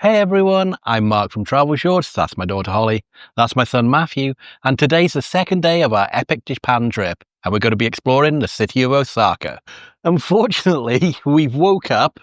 Hey everyone, I'm Mark from Travelshorts, that's my daughter Holly, that's my son Matthew, and today's the second day of our epic Japan trip, and we're going to be exploring the city of Osaka. Unfortunately, we've woke up,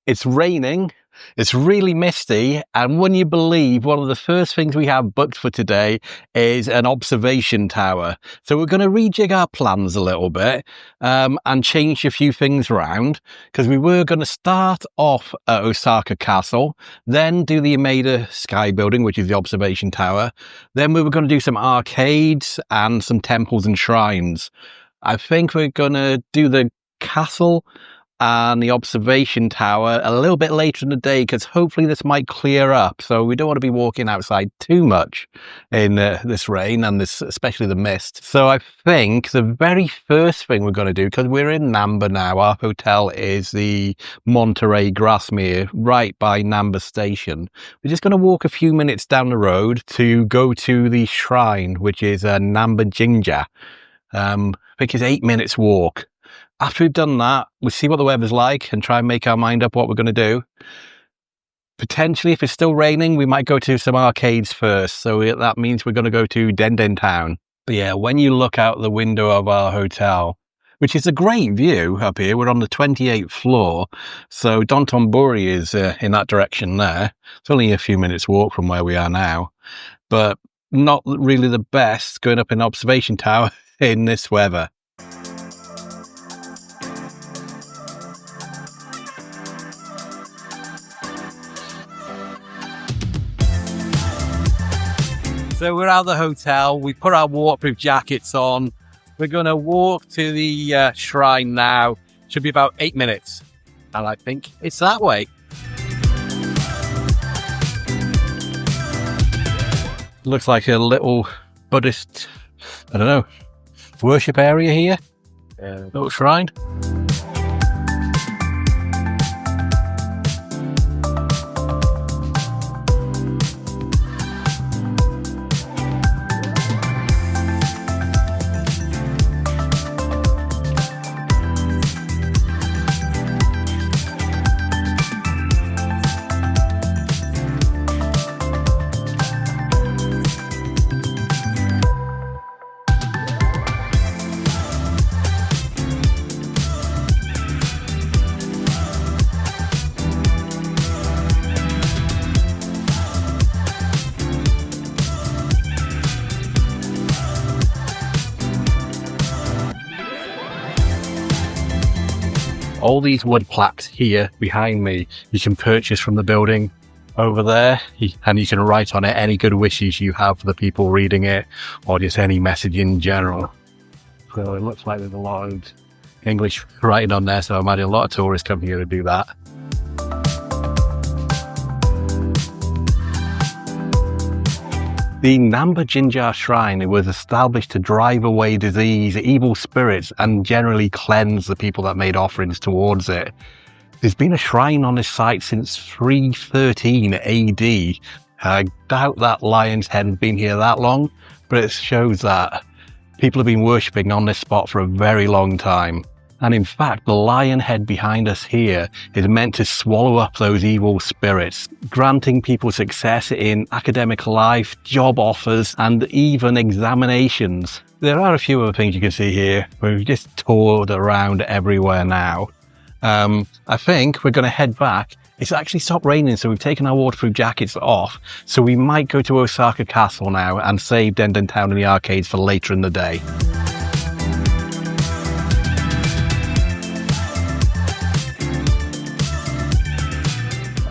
it's raining, it's really misty, and wouldn't you believe one of the first things we have booked for today is an observation tower. So we're going to rejig our plans a little bit and change a few things around, because we were going to start off at Osaka Castle, then do the Umeda Sky Building, which is the observation tower. Then we were going to do some arcades and some temples and shrines. I think we're going to do the castle and the observation tower a little bit later in the day, because hopefully this might clear up. So we don't want to be walking outside too much in this rain and this, especially the mist. So I think the very first thing we're going to do, because we're in Namba now, our hotel is the Monterey Grasmere, right by Namba station. We're just going to walk a few minutes down the road to go to the shrine, which is Namba Jinja. I think it's 8 minutes walk. After we've done that, we'll see what the weather's like and try and make our mind up what we're going to do. Potentially, if it's still raining, we might go to some arcades first. So that means we're going to go to Den Town. But yeah, when you look out the window of our hotel, which is a great view up here, we're on the 28th floor. So Dotonbori is in that direction there. It's only a few minutes walk from where we are now, but not really the best going up an observation tower in this weather. So we're out of the hotel, we put our waterproof jackets on. We're going to walk to the shrine now. Should be about 8 minutes. And I think it's that way. Looks like a little Buddhist, I don't know, worship area here. Little shrine. All these wood plaques here behind me, you can purchase from the building over there, and you can write on it any good wishes you have for the people reading it, or just any message in general. So it looks like there's a lot of English writing on there, so I imagine a lot of tourists come here to do that. The Namba Jinja Shrine was established to drive away disease, evil spirits, and generally cleanse the people that made offerings towards it. There's been a shrine on this site since 313 AD. I doubt that lion's head has been here that long, but it shows that people have been worshipping on this spot for a very long time. And in fact, the lion head behind us here is meant to swallow up those evil spirits, granting people success in academic life, job offers, and even examinations. There are a few other things you can see here. We've just toured around everywhere now. I think we're going to head back. It's actually stopped raining, so we've taken our waterproof jackets off. So we might go to Osaka Castle now and save Den Town and the arcades for later in the day.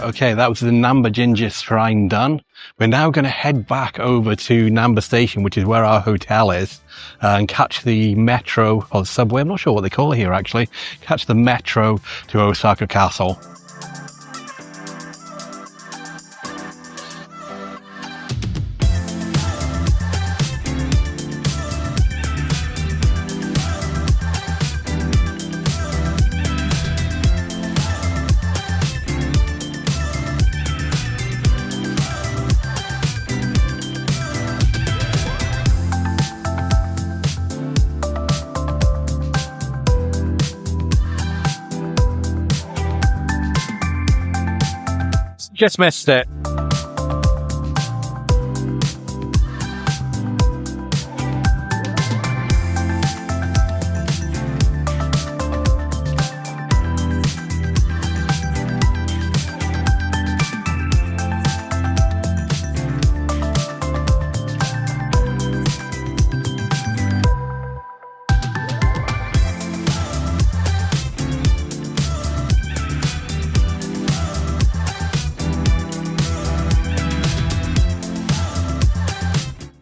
Okay, that was the Namba Jinja Shrine done. We're now going to head back over to Namba Station, which is where our hotel is, and catch the metro, or subway, I'm not sure what they call it here actually, catch the metro to Osaka Castle. Just missed it.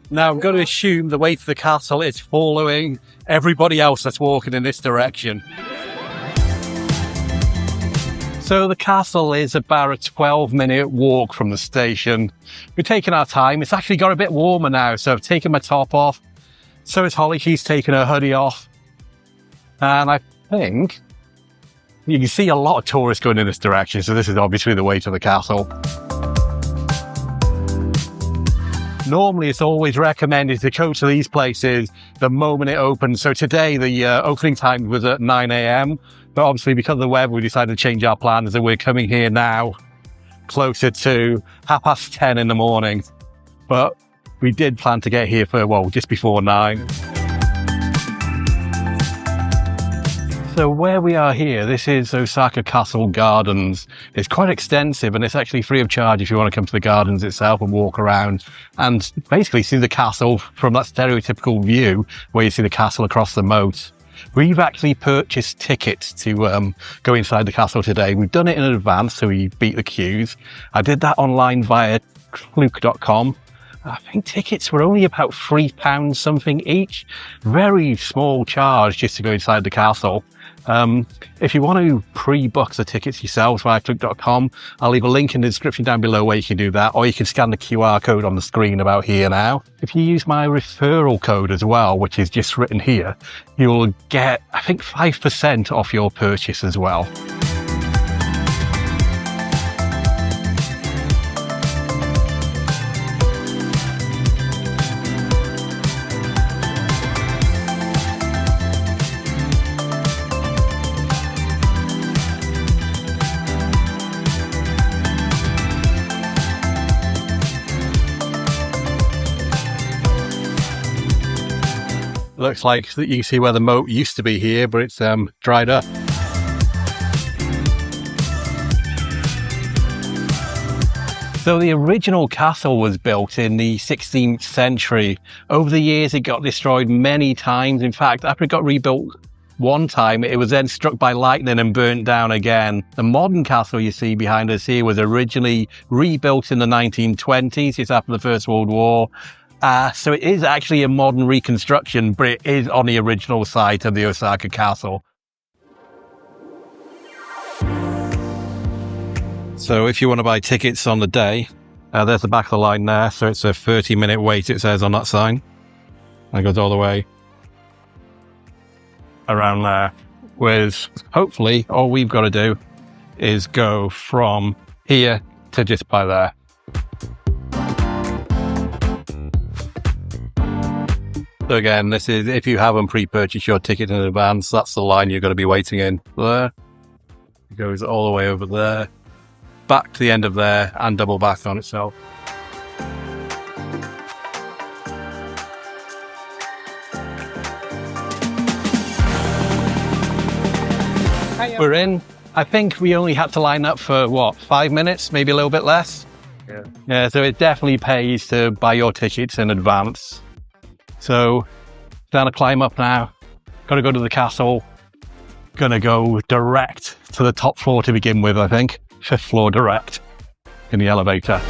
Now, I'm going to assume the way to the castle is following everybody else that's walking in this direction. So the castle is about a 12-minute walk from the station. We're taking our time. It's actually got a bit warmer now, so I've taken my top off. So is Holly. She's taken her hoodie off. And I think you can see a lot of tourists going in this direction, so this is obviously the way to the castle. Normally, it's always recommended to go to these places the moment it opens. So today, the opening time was at 9 a.m. But obviously, because of the weather, we decided to change our plans and we're coming here now closer to 10:30 in the morning. But we did plan to get here for, well, just before 9. So where we are here, this is Osaka Castle Gardens. It's quite extensive and it's actually free of charge if you want to come to the gardens itself and walk around and basically see the castle from that stereotypical view where you see the castle across the moat. We've actually purchased tickets to go inside the castle today. We've done it in advance so we beat the queues. I did that online via Klook.com. I think tickets were only about £3 something each. Very small charge just to go inside the castle. If you want to pre-book the tickets yourselves via Klook.com, I'll leave a link in the description down below where you can do that, or you can scan the QR code on the screen about here now. If you use my referral code as well, which is just written here, you'll get, I think, 5% off your purchase as well. Looks like that you can see where the moat used to be here, but it's dried up. So the original castle was built in the 16th century. Over the years, it got destroyed many times. In fact, after it got rebuilt one time, it was then struck by lightning and burnt down again. The modern castle you see behind us here was originally rebuilt in the 1920s. It's after the First World War. So it is actually a modern reconstruction, but it is on the original site of the Osaka Castle. So if you want to buy tickets on the day, there's the back of the line there. So it's a 30-minute wait, it says on that sign. And it goes all the way around there. With hopefully all we've got to do is go from here to just by there. So again, this is, if you haven't pre-purchased your ticket in advance, that's the line you're going to be waiting in there. It goes all the way over there, back to the end of there, and double back on itself. We're in. I think we only had to line up for, 5 minutes, maybe a little bit less? Yeah, so it definitely pays to buy your tickets in advance. So, down to climb up now. Got to go to the castle. Gonna go direct to the top floor to begin with, I think. 5th floor direct in the elevator.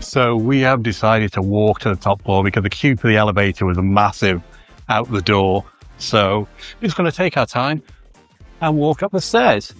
So we have decided to walk to the top floor because the queue for the elevator was massive out the door. So we're just going to take our time and walk up the stairs.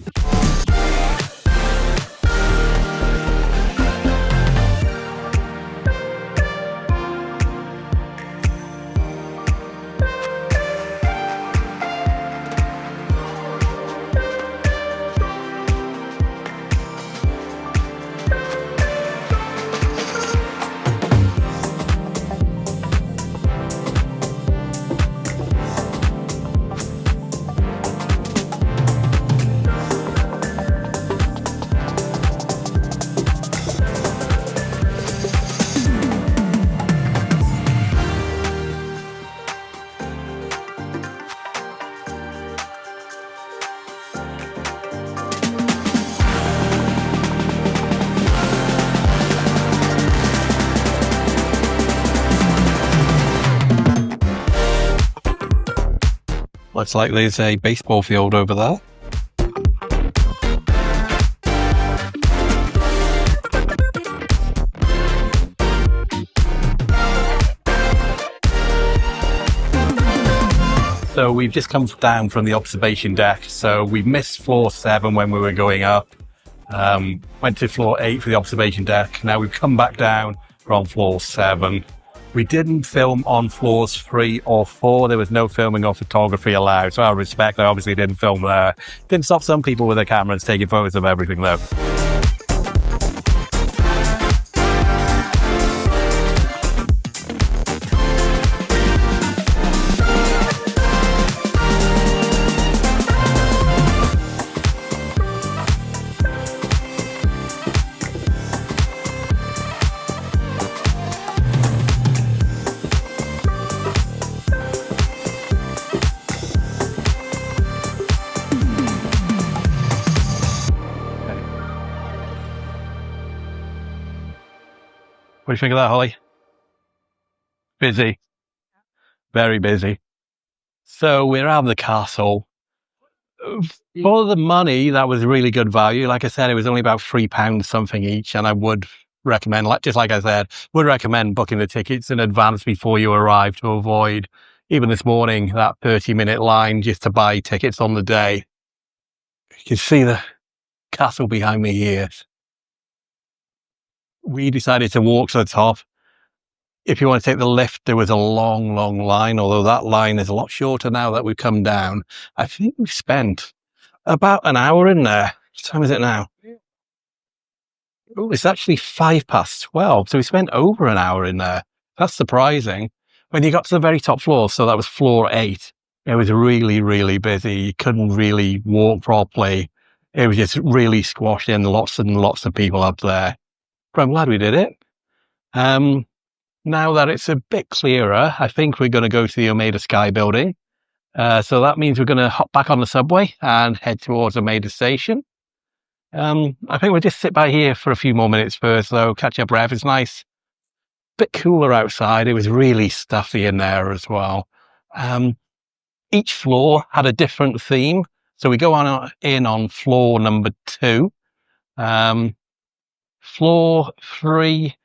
Looks like there's a baseball field over there. So we've just come down from the observation deck. So we missed floor 7 when we were going up. Went to floor 8 for the observation deck. Now we've come back down from floor 7. We didn't film on floors 3 or 4. There was no filming or photography allowed. So I respect I obviously didn't film there. Didn't stop some people with their cameras taking photos of everything though. What do you think of that, Holly? Busy. Very busy. So we're out of the castle. For the money, that was really good value. Like I said, it was only about £3 something each, and I would recommend, just like I said, would recommend booking the tickets in advance before you arrive to avoid, even this morning, that 30-minute line just to buy tickets on the day. You can see the castle behind me here. We decided to walk to the top. If you want to take the lift, there was a long, long line, although that line is a lot shorter now that we've come down. I think we've spent about an hour in there. What time is it now? Oh, it's actually 12:05. So we spent over an hour in there. That's surprising. When you got to the very top floor, so that was floor 8, it was really, really busy. You couldn't really walk properly. It was just really squashed in, lots and lots of people up there. But I'm glad we did it. Now that it's a bit clearer, I think we're going to go to the Umeda Sky Building. So that means we're going to hop back on the subway and head towards Umeda Station. I think we'll just sit by here for a few more minutes first, though, catch up breath. It's nice. Bit cooler outside. It was really stuffy in there as well. Each floor had a different theme. So we go in on floor number 2. Floor 3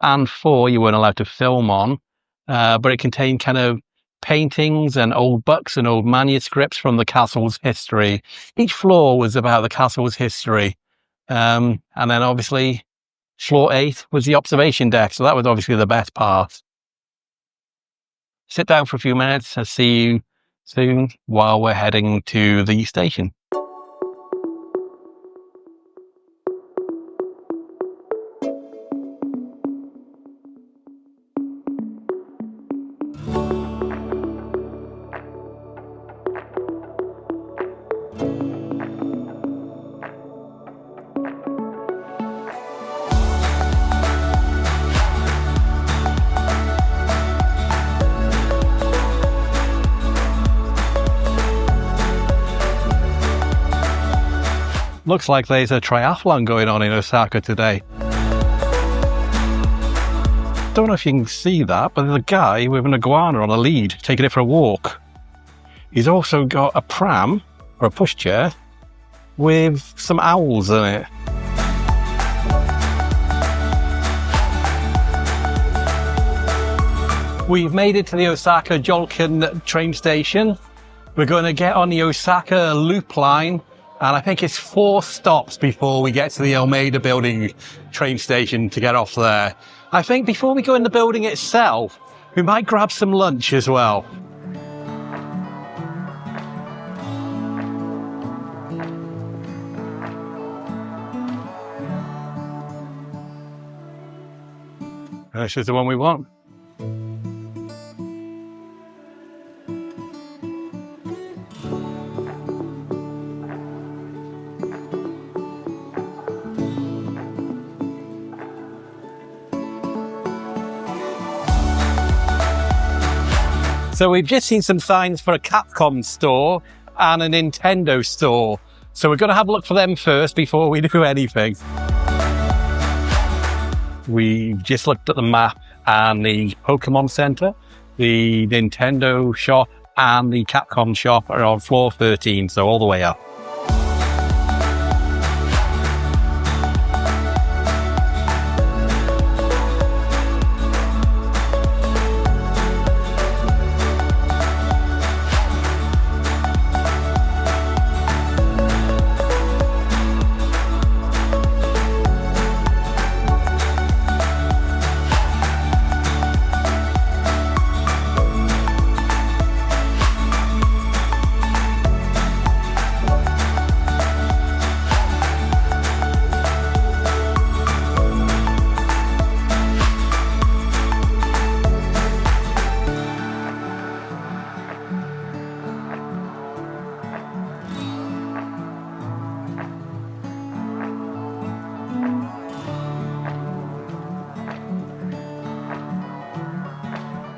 and 4 you weren't allowed to film on, but it contained kind of paintings and old books and old manuscripts from the castle's history. Each floor was about the castle's history. And then obviously floor 8 was the observation deck, so that was obviously the best part. Sit down for a few minutes and see you soon while we're heading to the station. Looks like there's a triathlon going on in Osaka today. Don't know if you can see that, but there's a guy with an iguana on a lead, taking it for a walk. He's also got a pram, or a pushchair, with some owls in it. We've made it to the Osaka Jolkin train station. We're going to get on the Osaka Loop line, and I think it's 4 stops before we get to the Umeda Building train station to get off there. I think before we go in the building itself, we might grab some lunch as well. This is the one we want. So we've just seen some signs for a Capcom store and a Nintendo store. So we're going to have a look for them first before we do anything. We've just looked at the map and the Pokemon Center. The Nintendo shop and the Capcom shop are on floor 13, so all the way up.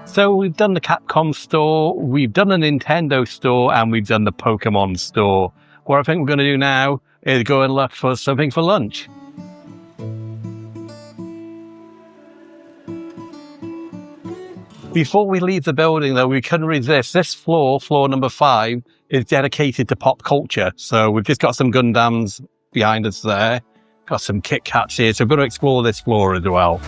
So we've done the Capcom store, we've done the Nintendo store, and we've done the Pokemon store. What I think we're going to do now is go and look for something for lunch. Before we leave the building, though, we couldn't resist. This floor, floor number 5, is dedicated to pop culture. So we've just got some Gundams behind us there, got some Kit Kats here, so we're going to explore this floor as well.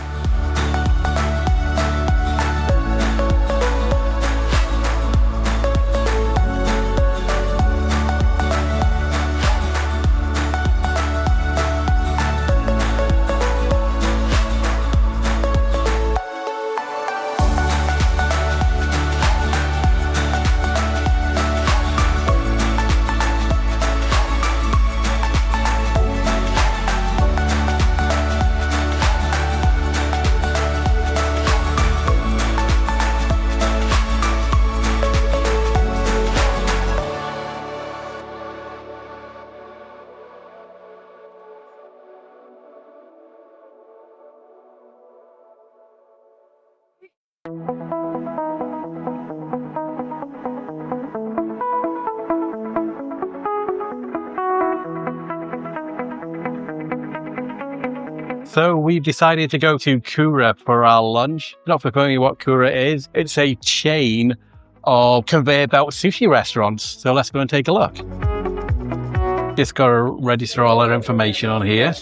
So we've decided to go to Kura for our lunch. Not for familiar what Kura is. It's a chain of conveyor belt sushi restaurants. So let's go and take a look. Just got to register all our information on here.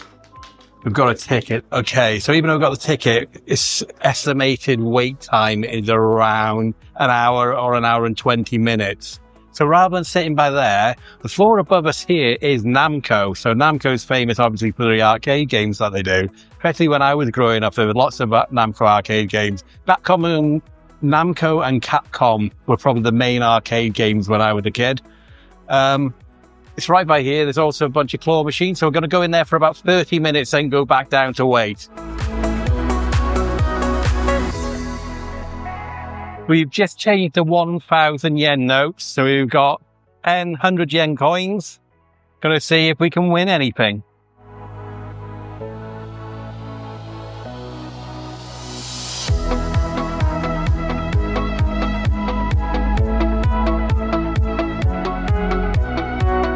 We've got a ticket. Okay, so even though we've got the ticket, its estimated wait time is around an hour or an hour and 20 minutes. So rather than sitting by there, the floor above us here is Namco. So Namco's famous, obviously, for the arcade games that they do. Especially when I was growing up, there were lots of Namco arcade games. Namco and Capcom were probably the main arcade games when I was a kid. It's right by here. There's also a bunch of claw machines. So we're going to go in there for about 30 minutes and go back down to wait. We've just changed the 1,000 yen notes. So we've got 100 yen coins. Going to see if we can win anything.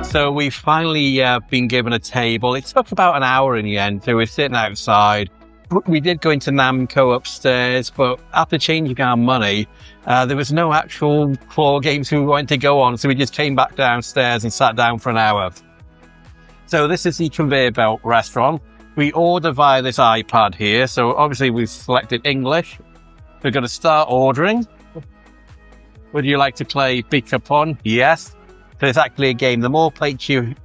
So we finally been given a table. It took about an hour in the end. So we're sitting outside. We did go into Namco upstairs, but after changing our money, there was no actual claw games we wanted to go on. So we just came back downstairs and sat down for an hour. So this is the conveyor belt restaurant. We order via this iPad here. So obviously we've selected English. We're going to start ordering. Would you like to play Pick Upon? Yes. So it's actually a game. The more plates you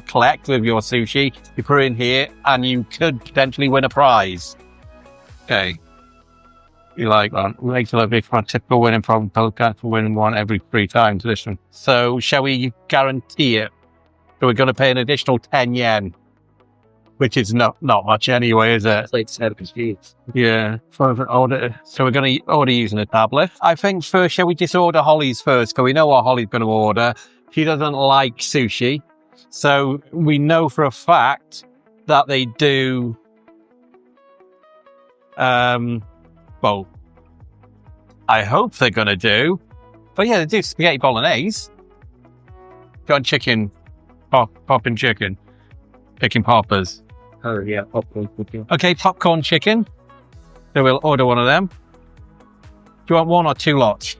collect with your sushi, you put it in here and you could potentially win a prize. Okay. You like that? We like to look for a typical winning from poker for winning one every 3 times. This one. So shall we guarantee it? So we're going to pay an additional 10 yen, which is not much anyway, is it? It's like 7 G's. Yeah. So we're going to order using a tablet. I think first, shall we just order Holly's first? Because we know what Holly's going to order. She doesn't like sushi. So we know for a fact that they do, well, I hope they're going to do, but yeah, they do spaghetti bolognese. Got chicken, popping chicken, chicken poppers. Oh, yeah, popcorn. Okay, popcorn chicken. So we'll order one of them. Do you want 1 or 2 lots?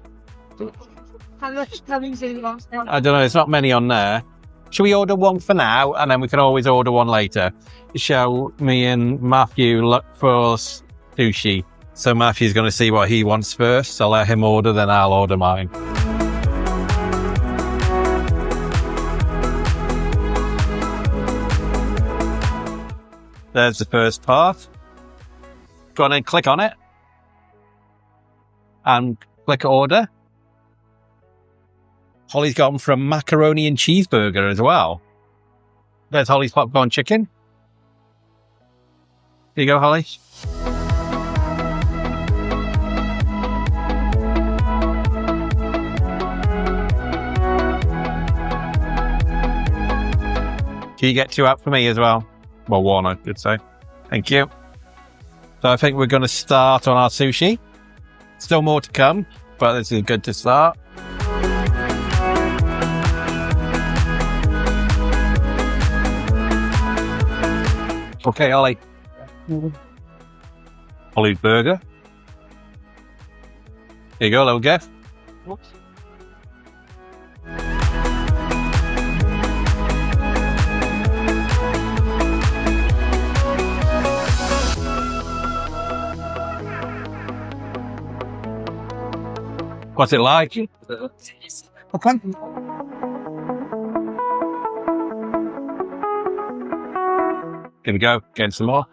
I don't know, there's not many on there. Should we order one for now, and then we can always order one later? Shall me and Matthew look for sushi? So Matthew's going to see what he wants first. I'll let him order, then I'll order mine. There's the first part. Go on and click on it. And click order. Holly's gone from macaroni and cheeseburger as well. There's Holly's popcorn chicken. Here you go, Holly. Can you get 2 out for me as well? Well, 1, I should say. Thank you. So I think we're going to start on our sushi. Still more to come, but this is good to start. Okay, Holly. Holly's burger. Here you go, little gift. Whoops. What's it like? Okay. Here we go, getting some more.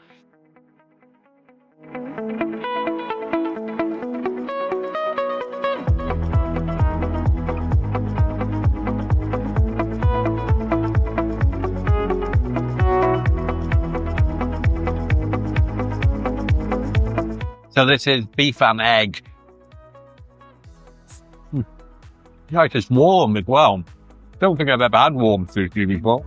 So this is beef and egg. Yeah, it's warm as well. Don't think I've ever had warm sushi before.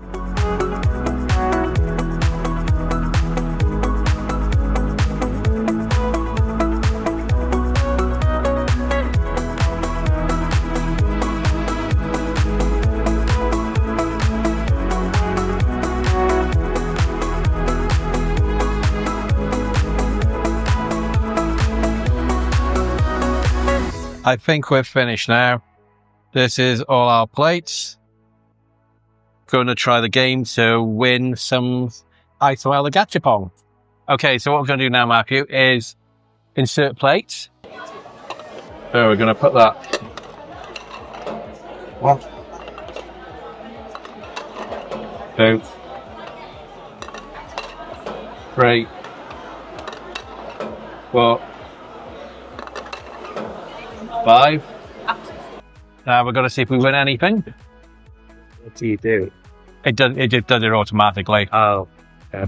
I think we're finished now. This is all our plates. Going to try the game to win some ISOL Gachapon. Okay, so what we're going to do now, Matthew, is insert plates. So we're going to put that. 1, 2, 3, 4, 5. Now we're going to see if we win anything. What do you do? It just does it automatically. Oh,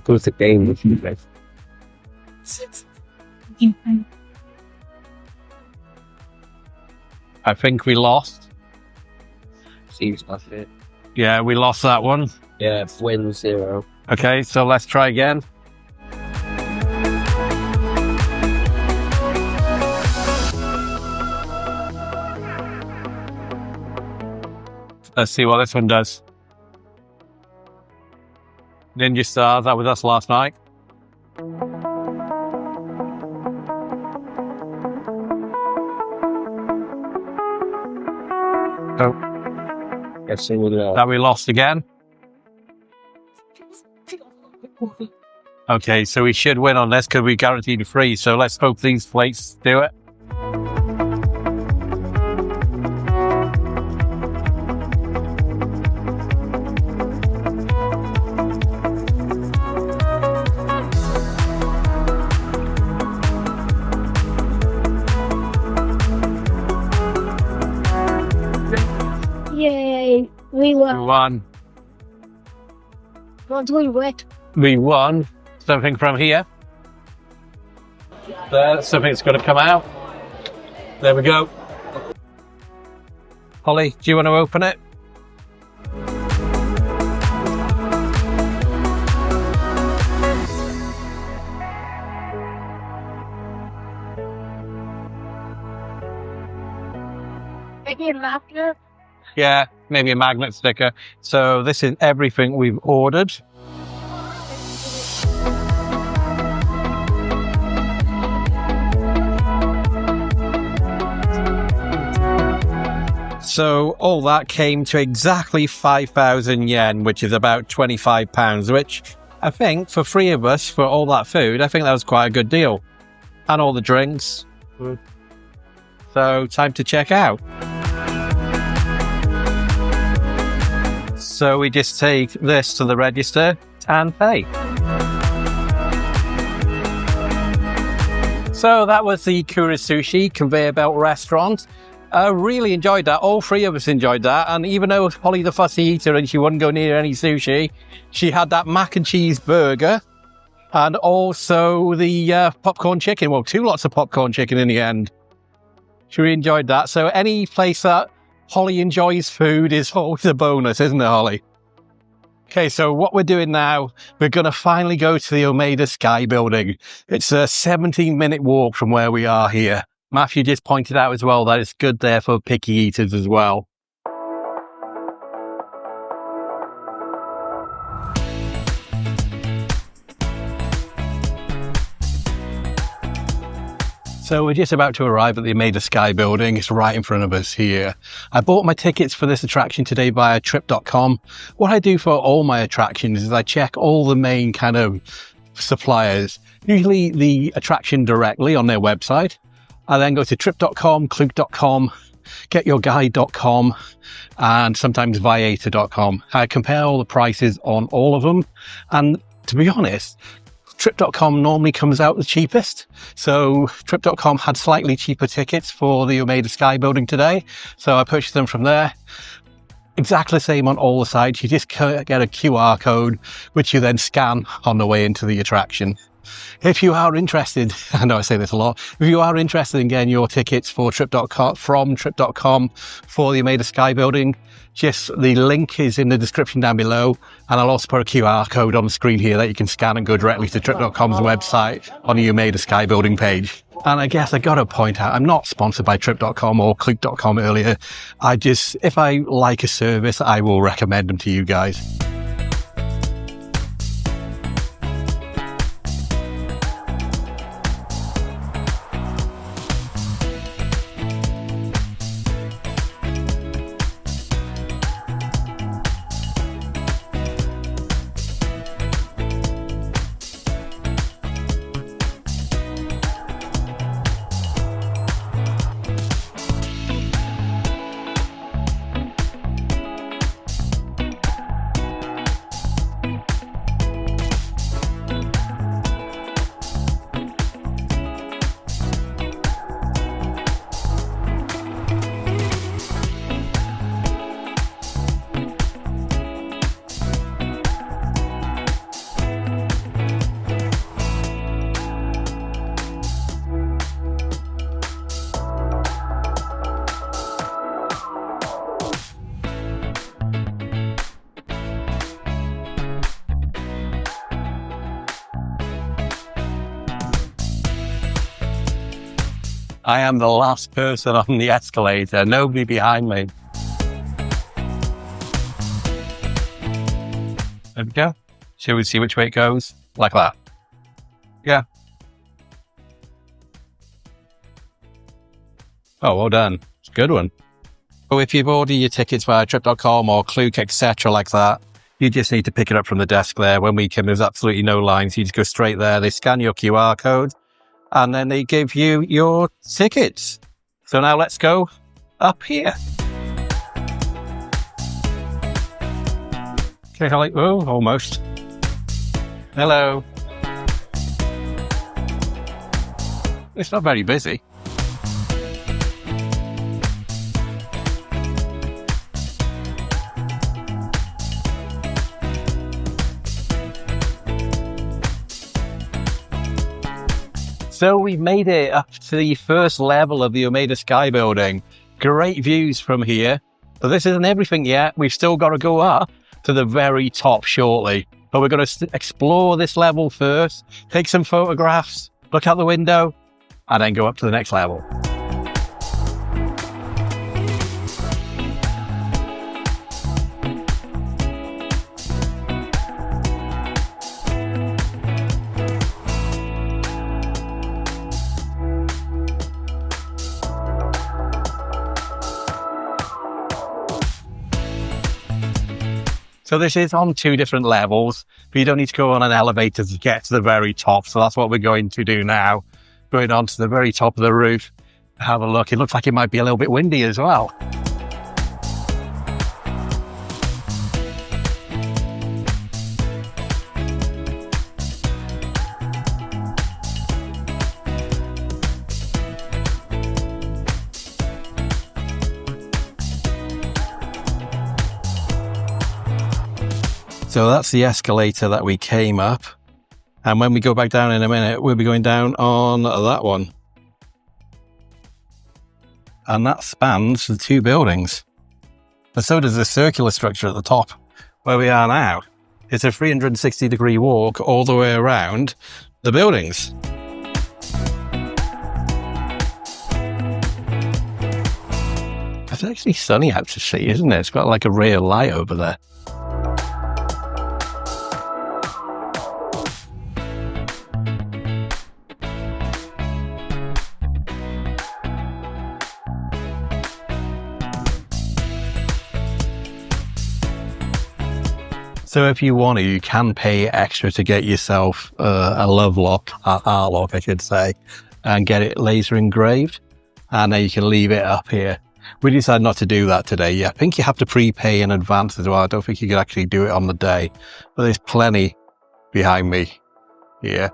put the game with you guys. I think we lost. Seems like it. Yeah, we lost that one. Yeah, win 0. Okay, so let's try again. Let's see what this one does. Ninja Stars, that was us last night. Oh. Guessing we'll That we lost again. Okay, so we should win on this because we guaranteed a free, so let's hope these plates do it. Yay! We won. We won. What do we win? We won something from here. There, something's going to come out. There we go. Holly, do you want to open it? Maybe a magnet? Yeah, maybe a magnet sticker. So this is everything we've ordered. So all that came to exactly 5,000 yen, which is about £25, which I think for 3 of us, for all that food, I think that was quite a good deal. And all the drinks. So time to check out. So we just take this to the register and pay. So that was the Kura Sushi conveyor belt restaurant. I really enjoyed that. All 3 of us enjoyed that. And even though Holly the fussy eater and she wouldn't go near any sushi, she had that mac and cheese burger and also the popcorn chicken. Well, 2 lots of popcorn chicken in the end. She really enjoyed that. So any place that Holly enjoys food is always a bonus, isn't it, Holly? Okay, so what we're doing now, we're going to finally go to the Umeda Sky Building. It's a 17-minute walk from where we are here. Matthew just pointed out as well that it's good there for picky eaters as well. So we're just about to arrive at the Umeda Sky Building. It's right in front of us here. I bought my tickets for this attraction today via trip.com. What I do for all my attractions is I check all the main kind of suppliers, usually the attraction directly on their website. I then go to trip.com, klook.com, getyourguide.com, and sometimes viator.com. I compare all the prices on all of them. And to be honest, Trip.com normally comes out the cheapest. So Trip.com had slightly cheaper tickets for the Umeda Sky Building today. So I purchased them from there. Exactly the same on all the sites. You just get a QR code, which you then scan on the way into the attraction. If you are interested, I know I say this a lot, if you are interested in getting your tickets for Trip.com, from Trip.com for the Umeda Sky Building, just the link is in the description down below, and I'll also put a QR code on the screen here that you can scan and go directly to Trip.com's website on the Umeda Sky Building page. And I guess I got to point out, I'm not sponsored by Trip.com or Klook.com earlier. If I like a service, I will recommend them to you guys. I am the last person on the escalator, nobody behind me. There we go. Shall we see which way it goes? Like that. Yeah. Oh, well done. It's a good one. So if you've ordered your tickets via Trip.com or Klook, etc. like that, you just need to pick it up from the desk there. When we come, there's absolutely no lines. You just go straight there. They scan your QR code, and then they give you your tickets. So now let's go up here. Okay, Holly. Oh, almost. Hello. It's not very busy. So we've made it up to the first level of the Umeda Sky Building. Great views from here. But this isn't everything yet. We've still got to go up to the very top shortly. But we're going to explore this level first, take some photographs, look out the window, and then go up to the next level. So this is on 2 different levels, but you don't need to go on an elevator to get to the very top. So that's what we're going to do now. Going on to the very top of the roof. Have a look. It looks like it might be a little bit windy as well. So that's the escalator that we came up. And when we go back down in a minute, we'll be going down on that one. And that spans the 2 buildings. And so does the circular structure at the top, where we are now. It's a 360-degree walk all the way around the buildings. It's actually sunny out to sea, isn't it? It's got like a ray of light over there. So if you want to, you can pay extra to get yourself a love lock, art lock, I should say, and get it laser engraved. And then you can leave it up here. We decided not to do that today. Yeah, I think you have to prepay in advance as well. I don't think you could actually do it on the day. But there's plenty behind me here.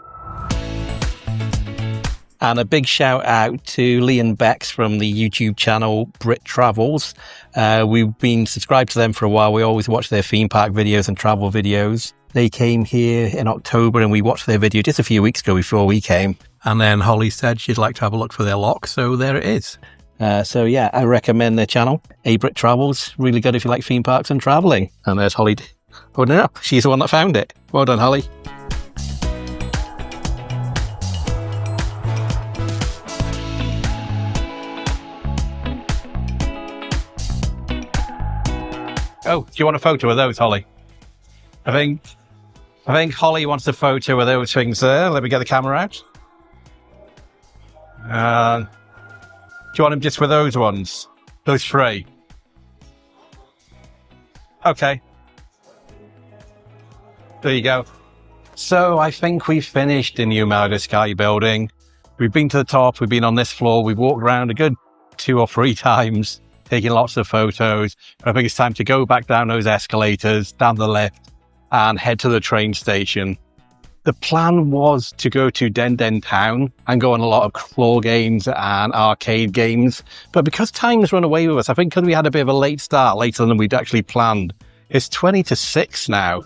And a big shout out to Lee and Bex from the YouTube channel Brit Travels. We've been subscribed to them for a while. We always watch their theme park videos and travel videos. They came here in October and we watched their video just a few weeks ago before we came. And then Holly said she'd like to have a look for their lock. So there it is. So yeah, I recommend their channel. Brit Travels. Really good if you like theme parks and traveling. And there's Holly holding it up. She's the one that found it. Well done, Holly. Oh, do you want a photo of those, Holly? I think Holly wants a photo of those things there. Let me get the camera out. Do you want them just for those ones? Those 3? Okay. There you go. So I think we've finished in the Umeda Sky Building. We've been to the top. We've been on this floor. We've walked around a good 2 or 3 times, taking lots of photos. I think it's time to go back down those escalators, down the lift, and head to the train station. The plan was to go to Den Den Town and go on a lot of claw games and arcade games. But because time's run away with us, I think because we had a bit of a late start, later than we'd actually planned, it's 20 to 6 now.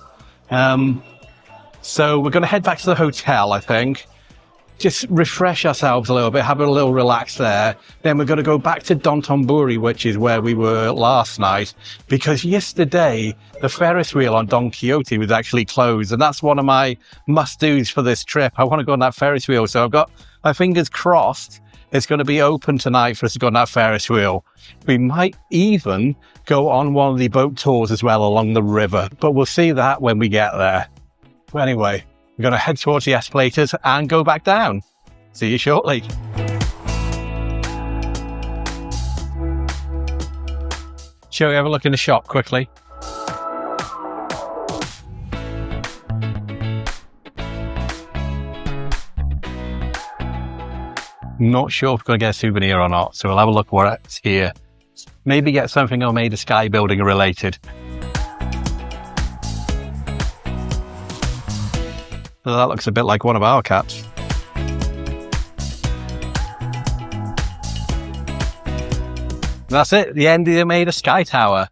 So we're going to head back to the hotel, I think. Just refresh ourselves a little bit, have a little relax there. Then we're going to go back to Dotonbori, which is where we were last night, because yesterday the Ferris wheel on Don Quixote was actually closed, and that's one of my must-dos for this trip. I want to go on that Ferris wheel, so I've got my fingers crossed it's going to be open tonight for us to go on that Ferris wheel. We might even go on one of the boat tours as well along the river, but we'll see that when we get there. But anyway, we're going to head towards the escalators and go back down. See you shortly. Shall we have a look in the shop quickly? Not sure if we're going to get a souvenir or not, so we'll have a look what's here. Maybe get something Umeda Sky Building related. So that looks a bit like one of our cats. That's it, the end of the Umeda Sky Tower.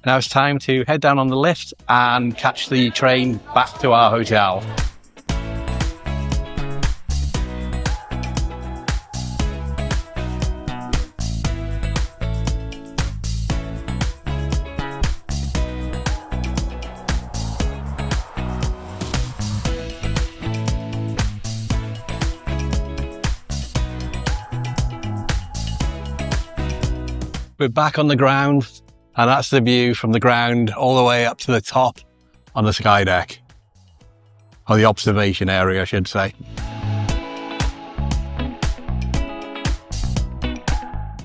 Now it's time to head down on the lift and catch the train back to our hotel. We're back on the ground, and that's the view from the ground all the way up to the top on the sky deck. Or the observation area, I should say.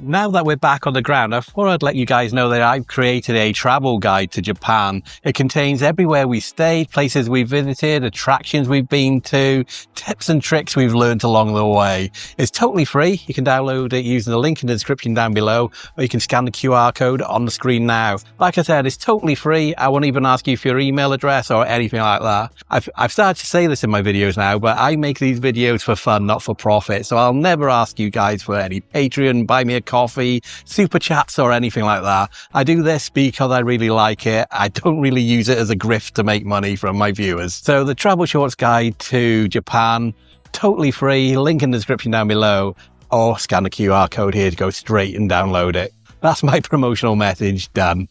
Now that we're back on the ground, I thought I'd let you guys know that I've created a travel guide to Japan. It contains everywhere we stayed, places we visited, attractions we've been to, tips and tricks we've learned along the way. It's totally free. You can download it using the link in the description down below, or you can scan the QR code on the screen now. Like I said, it's totally free. I won't even ask you for your email address or anything like that. I've started to say this in my videos now, but I make these videos for fun, not for profit. So I'll never ask you guys for any Patreon, buy me a coffee, super chats or anything like that. I do this because I really like it. I don't really use it as a grift to make money from my viewers. So the Travelshorts guide to Japan, totally free, link in the description down below, or scan the QR code here to go straight and download it. That's my promotional message done.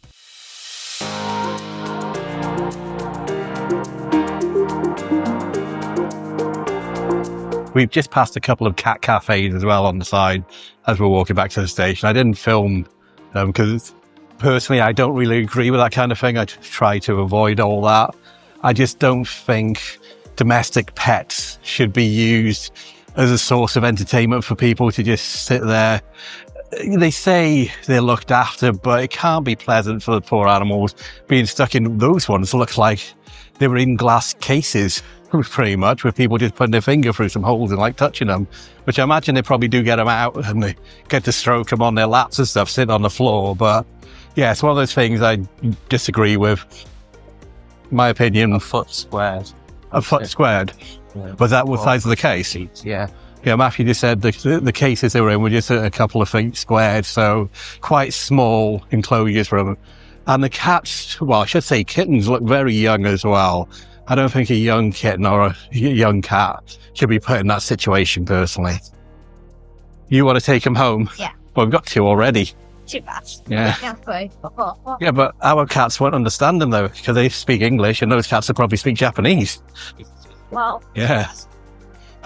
We've just passed a couple of cat cafes as well on the side as we're walking back to the station. I didn't film them because personally I don't really agree with that kind of thing. I try to avoid all that. I just don't think domestic pets should be used as a source of entertainment for people to just sit there. They say they're looked after, but it can't be pleasant for the poor animals being stuck in those ones. Look like they were in glass cases. Pretty much, with people just putting their finger through some holes and like touching them, which I imagine they probably do get them out and they get to stroke them on their laps and stuff, sitting on the floor. But yeah, it's one of those things I disagree with. My opinion. A foot squared. A foot squared? Yeah. Was that what size of the case? Yeah. Yeah, Matthew just said the cases they were in were just a couple of feet squared, so quite small enclosures for them. And the cats, well, I should say kittens, look very young as well. I don't think a young kitten or a young cat should be put in that situation, personally. You want to take them home? Yeah. Well, we've got two already. Too fast. Yeah. Halfway. Yeah, but our cats won't understand them, though, because they speak English, and those cats will probably speak Japanese. Well. Yeah.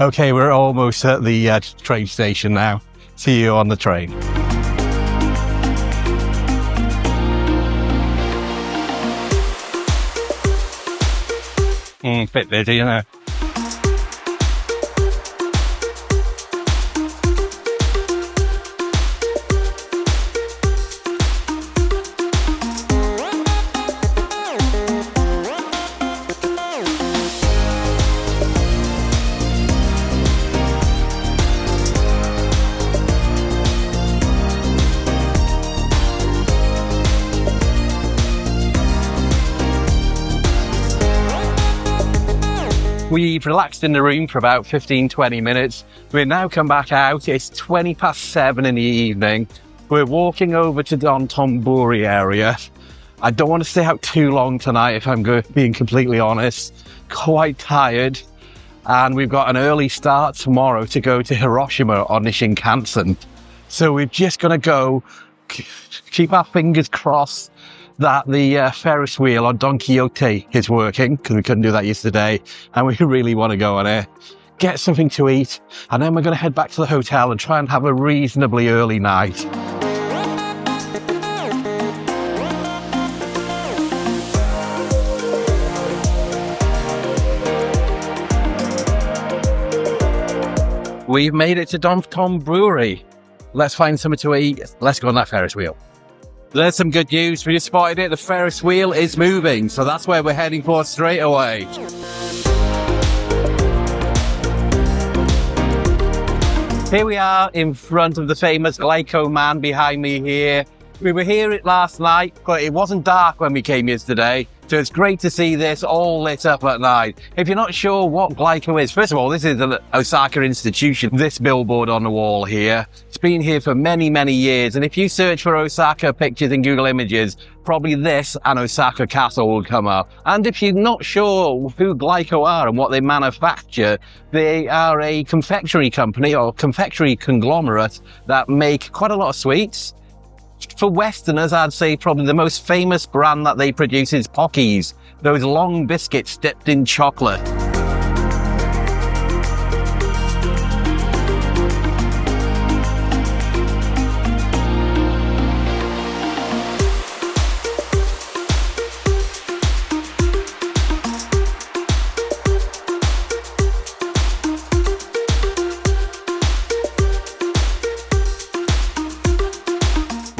Okay, we're almost at the train station now. See you on the train. Bit busy, you know. We've relaxed in the room for about 15-20 minutes. We're now come back out. It's 7:20 in the evening. We're walking over to Dotonbori area. I don't want to stay out too long tonight, if I'm being completely honest. Quite tired. And we've got an early start tomorrow to go to Hiroshima on the Shinkansen. So we're just going to go, keep our fingers crossed that the Ferris wheel on Don Quixote is working, because we couldn't do that yesterday, and we really want to go on it. Get something to eat, and then we're going to head back to the hotel and try and have a reasonably early night. We've made it to Dotonbori. Let's find something to eat. Let's go on that Ferris wheel. There's some good news. We just spotted it. The Ferris wheel is moving, so that's where we're heading for straight away. Here we are in front of the famous Glyco man behind me here. We were here last night, but it wasn't dark when we came yesterday. So it's great to see this all lit up at night. If you're not sure what Glyco is, first of all, this is the Osaka institution, this billboard on the wall here. It's been here for many, many years. And if you search for Osaka pictures in Google Images, probably this and Osaka Castle will come up. And if you're not sure who Glyco are and what they manufacture, they are a confectionery company or confectionery conglomerate that make quite a lot of sweets. For Westerners, I'd say probably the most famous brand that they produce is Pockies, those long biscuits dipped in chocolate.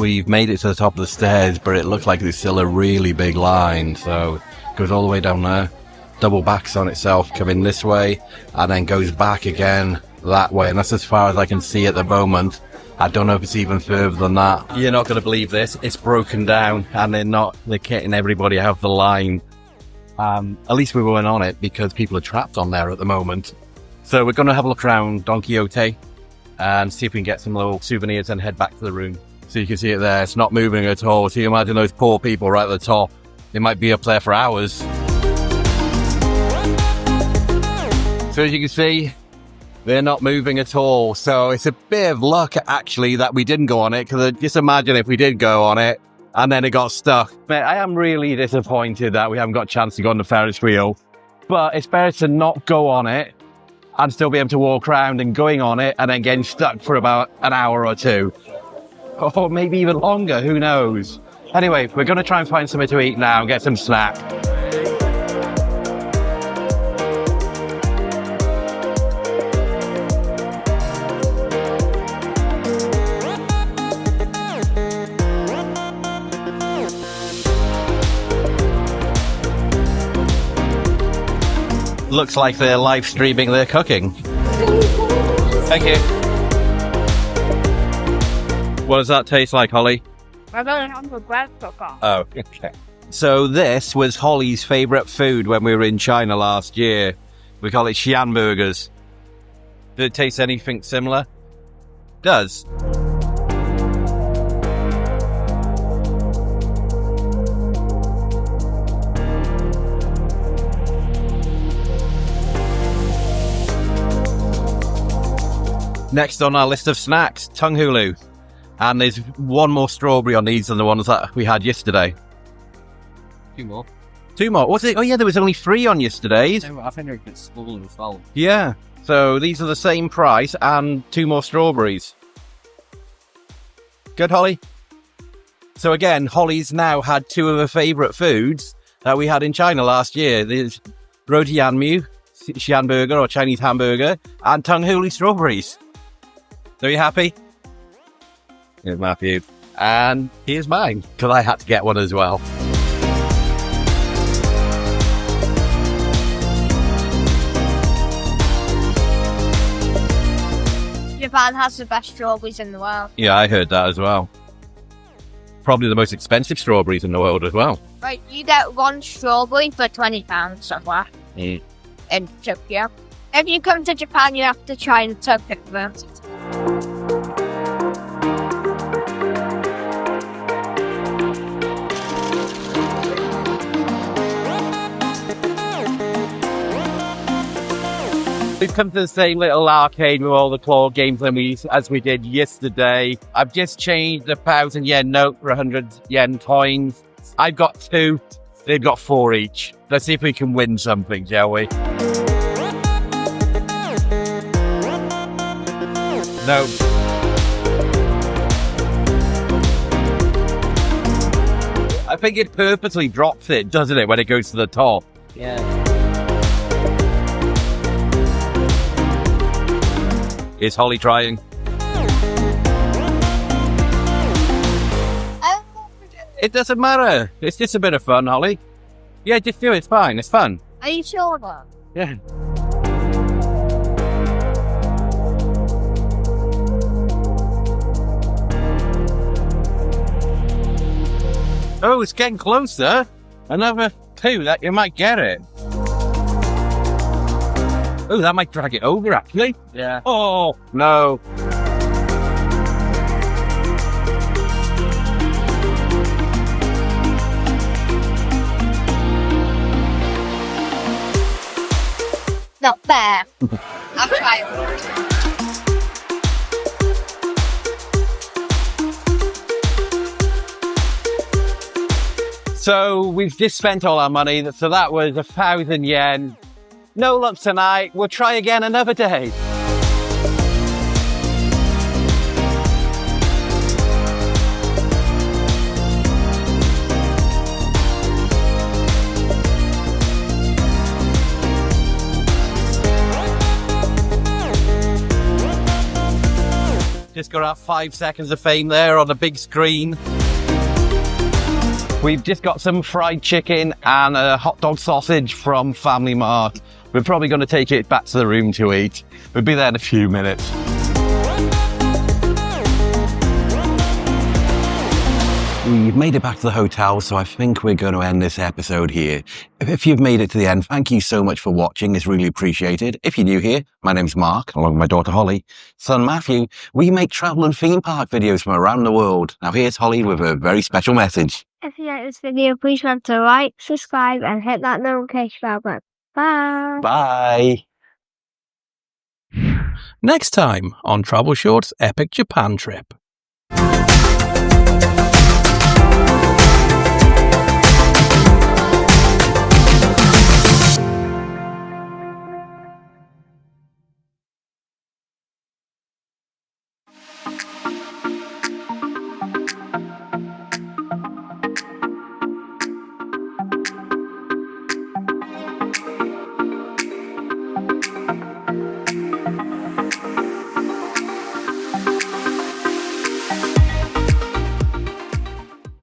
we've made it to the top of the stairs, but it looks like there's still a really big line, so it goes all the way down there, double backs on itself, coming this way, and then goes back again that way, and that's as far as I can see at the moment. I don't know if it's even further than that. You're not going to believe this. It's broken down, and they're getting everybody out of the line. At least we weren't on it, because people are trapped on there at the moment. So we're going to have a look around Don Quixote and see if we can get some little souvenirs and head back to the room. So you can see it there. It's not moving at all. So you imagine those poor people right at the top. They might be up there for hours. So as you can see, they're not moving at all. So it's a bit of luck, actually, that we didn't go on it. Because just imagine if we did go on it and then it got stuck. But I am really disappointed that we haven't got a chance to go on the Ferris wheel. But it's better to not go on it and still be able to walk around and going on it and then getting stuck for about an hour or two. Or maybe even longer, who knows? Anyway, we're going to try and find something to eat now and get some snack. Looks like they're live streaming their cooking. Thank you. What does that taste like, Holly? I don't have a bread cooker. Oh, okay. So this was Holly's favourite food when we were in China last year. We call it Xi'an burgers. Did it taste anything similar? Does. Next on our list of snacks, tongue hulu. And there's one more strawberry on these than the ones that we had yesterday. Two more. Two more? Was it? Oh yeah, there was only 3 on yesterday's. No, I think they're a bit smaller as well. Yeah. So these are the same price and 2 more strawberries. Good, Holly? So again, Holly's now had 2 of her favourite foods that we had in China last year. There's roti yanmu, Xi'an burger or Chinese hamburger, and tongue hulu strawberries. So are you happy? Here's Matthew. And here's mine, because I had to get one as well. Japan has the best strawberries in the world. Yeah, I heard that as well. Probably the most expensive strawberries in the world as well. Right, you get 1 strawberry for £20 somewhere Mm. in Tokyo. If you come to Japan, you have to try and Tokyo University. We've come to the same little arcade with all the claw games as we did yesterday. I've just changed the 1,000 yen note for 100 yen coins. I've got 2. They've got 4 each. Let's see if we can win something, shall we? No. I think it purposely drops it, doesn't it, when it goes to the top? Yeah. Is Holly trying? It doesn't matter. It's just a bit of fun, Holly. Yeah, just do it. It's fine. It's fun. Are you sure though? Yeah. Oh, it's getting closer. Another 2 that you might get it. Oh, that might drag it over, actually. Yeah. Oh, no. Not fair. I've tried. So we've just spent all our money. So that was 1,000 yen. No luck tonight. We'll try again another day. Just got our 5 seconds of fame there on a big screen. We've just got some fried chicken and a hot dog sausage from Family Mart. We're probably going to take it back to the room to eat. We'll be there in a few minutes. We've made it back to the hotel, so I think we're going to end this episode here. If you've made it to the end, thank you so much for watching. It's really appreciated. If you're new here, my name's Mark, along with my daughter Holly. Son Matthew, we make travel and theme park videos from around the world. Now here's Holly with a very special message. If you like this video, please remember to like, subscribe, and hit that notification bell button. Bye. Bye. Next time on Travelshorts Epic Japan Trip.